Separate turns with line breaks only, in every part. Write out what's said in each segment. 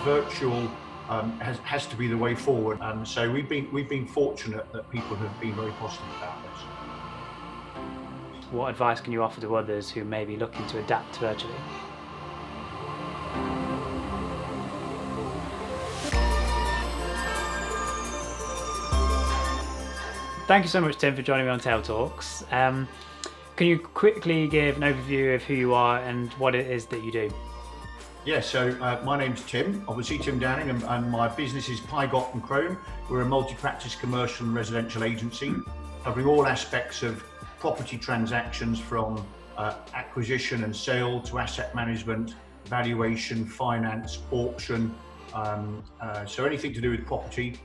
virtual has to be the way forward. So we've been fortunate that people have been very positive about this.
What advice can you offer to others who may be looking to adapt virtually? Thank you so much, Tim, for joining me on Tail Talks. Can you quickly give an overview of who you are and what it is that you do?
Yeah, so my name's Tim, obviously Tim Downing, and my business is Pygott and Crone. We're a multi-practice commercial and residential agency covering all aspects of property transactions from acquisition and sale to asset management, valuation, finance, auction, so anything to do with property,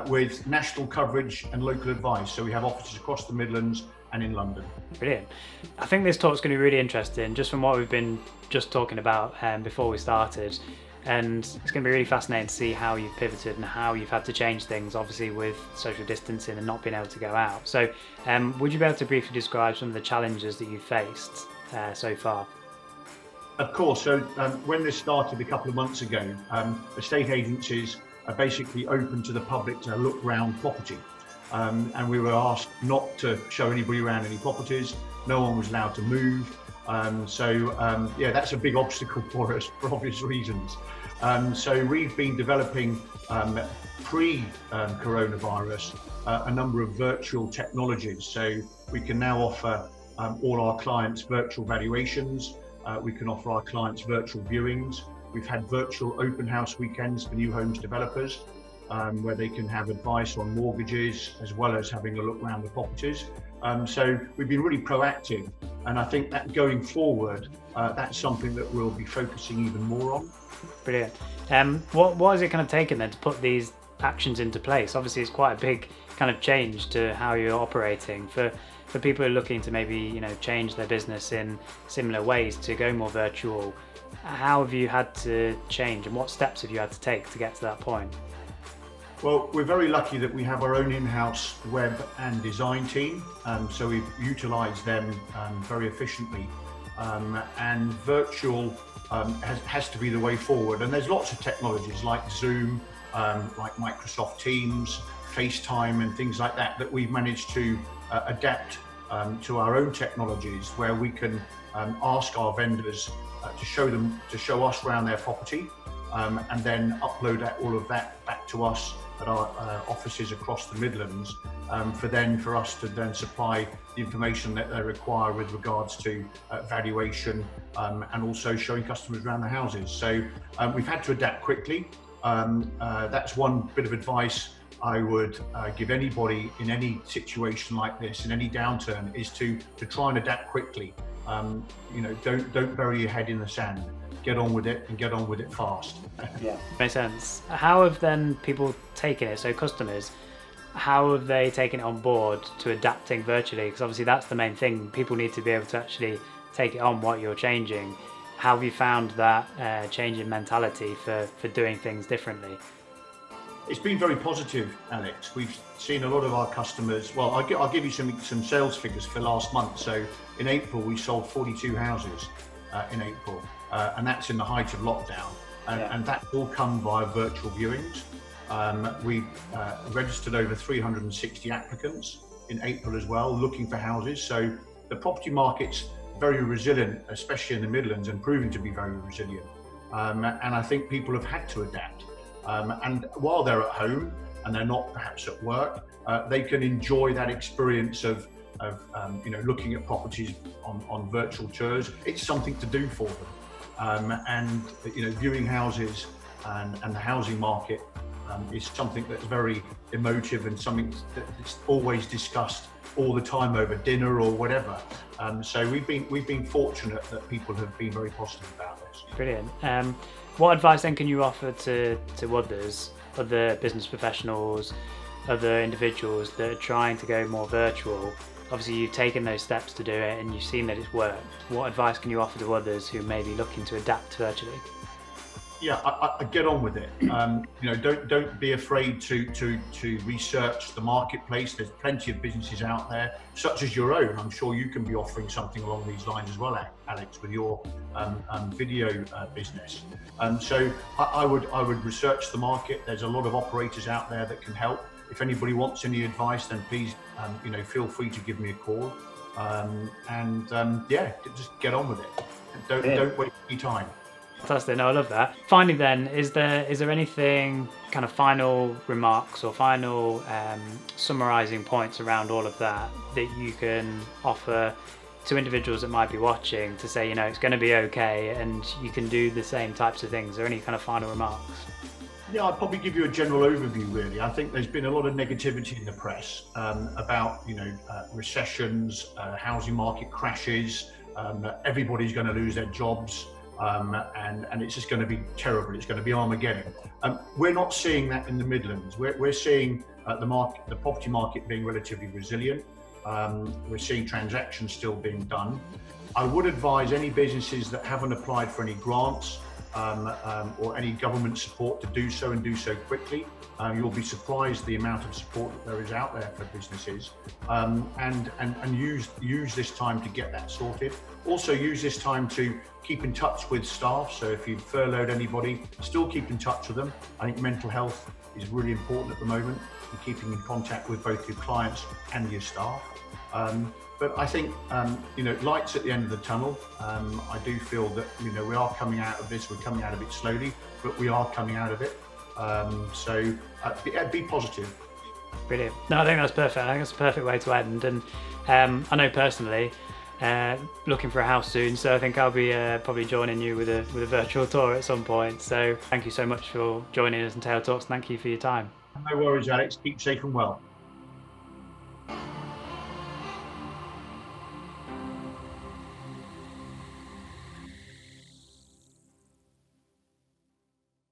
with national coverage and local advice. So we have offices across the Midlands and in London.
Brilliant. I think this talk's going to be really interesting, just from what we've been just talking about before we started. And it's going to be really fascinating to see how you've pivoted and how you've had to change things, obviously with social distancing and not being able to go out. So would you be able to briefly describe some of the challenges that you've faced so far?
Of course. So when this started a couple of months ago, estate agencies are basically open to the public to look round property. And we were asked not to show anybody around any properties. No one was allowed to move. Yeah, that's a big obstacle for us for obvious reasons. So we've been developing pre-coronavirus a number of virtual technologies. So we can now offer all our clients virtual valuations. We can offer our clients virtual viewings. We've had virtual open house weekends for new homes developers, where they can have advice on mortgages as well as having a look around the properties. So we've been really proactive, and I think that going forward, that's something that we'll be focusing even more on.
Brilliant. What has it kind of taken then to put these actions into place? Obviously, it's quite a big kind of change to how you're operating. For people who are looking to maybe change their business in similar ways to go more virtual, how have you had to change, and what steps have you had to take to get to that point?
Well, we're very lucky that we have our own in-house web and design team, so we've utilised them very efficiently. And virtual has to be the way forward. And there's lots of technologies like Zoom, like Microsoft Teams, FaceTime, and things like that we've managed to adapt to our own technologies, where we can ask our vendors to show us around their property, and then upload all of that back to us at our offices across the Midlands, for us to then supply the information that they require with regards to valuation, and also showing customers around the houses. So we've had to adapt quickly. That's one bit of advice I would give anybody in any situation like this, in any downturn, is to try and adapt quickly. Don't bury your head in the sand. Get on with it, and get on with it fast.
Yeah, makes sense. How have then people taken it? So customers, how have they taken it on board to adapting virtually? Because obviously that's the main thing. People need to be able to actually take it on what you're changing. How have you found that change in mentality for doing things differently?
It's been very positive, Alex. We've seen a lot of our customers. Well, I'll give you some sales figures for last month. So in April, we sold 42 houses in April, and that's in the height of lockdown. And that's all come via virtual viewings. We registered over 360 applicants in April as well, looking for houses. So the property market's very resilient, especially in the Midlands, and proving to be very resilient. And I think people have had to adapt. And while they're at home and they're not perhaps at work, they can enjoy that experience of looking at properties on virtual tours. It's something to do for them. And viewing houses and the housing market is something that's very emotive, and something that's always discussed all the time over dinner or whatever. So we've been fortunate that people have been very positive about this.
Brilliant. What advice then can you offer to others, other business professionals, other individuals that are trying to go more virtual? Obviously, you've taken those steps to do it and you've seen that it's worked. What advice can you offer to others who may be looking to adapt virtually?
Yeah, I get on with it. Don't be afraid to research the marketplace. There's plenty of businesses out there, such as your own. I'm sure you can be offering something along these lines as well, Alex, with your video business. So I would research the market. There's a lot of operators out there that can help. If anybody wants any advice, then please, feel free to give me a call. Just get on with it. Don't waste any time.
Fantastic. No, I love that. Finally then, is there anything, kind of final remarks or final summarizing points around all of that you can offer to individuals that might be watching to say, it's going to be okay and you can do the same types of things? Are there any kind of final remarks?
Yeah, I'd probably give you a general overview, really. I think there's been a lot of negativity in the press about, recessions, housing market crashes, everybody's going to lose their jobs. And it's just going to be terrible. It's going to be Armageddon. We're not seeing that in the Midlands. We're seeing the property market being relatively resilient. We're seeing transactions still being done. I would advise any businesses that haven't applied for any grants or any government support to do so and do so quickly. You'll be surprised the amount of support that there is out there for businesses, and use this time to get that sorted. Also use this time to keep in touch with staff. So if you've furloughed anybody, still keep in touch with them. I think mental health is really important at the moment, and keeping in contact with both your clients and your staff. But I think, lights at the end of the tunnel. I do feel that, we are coming out of this. We're coming out of it slowly, but we are coming out of it. So be positive.
Brilliant. No, I think that's perfect. I think that's a perfect way to end. And I know personally, looking for a house soon, so I think I'll be probably joining you with a virtual tour at some point. So thank you so much for joining us in Tail Talks. Thank you for your time.
No worries, Alex. Keep safe and well.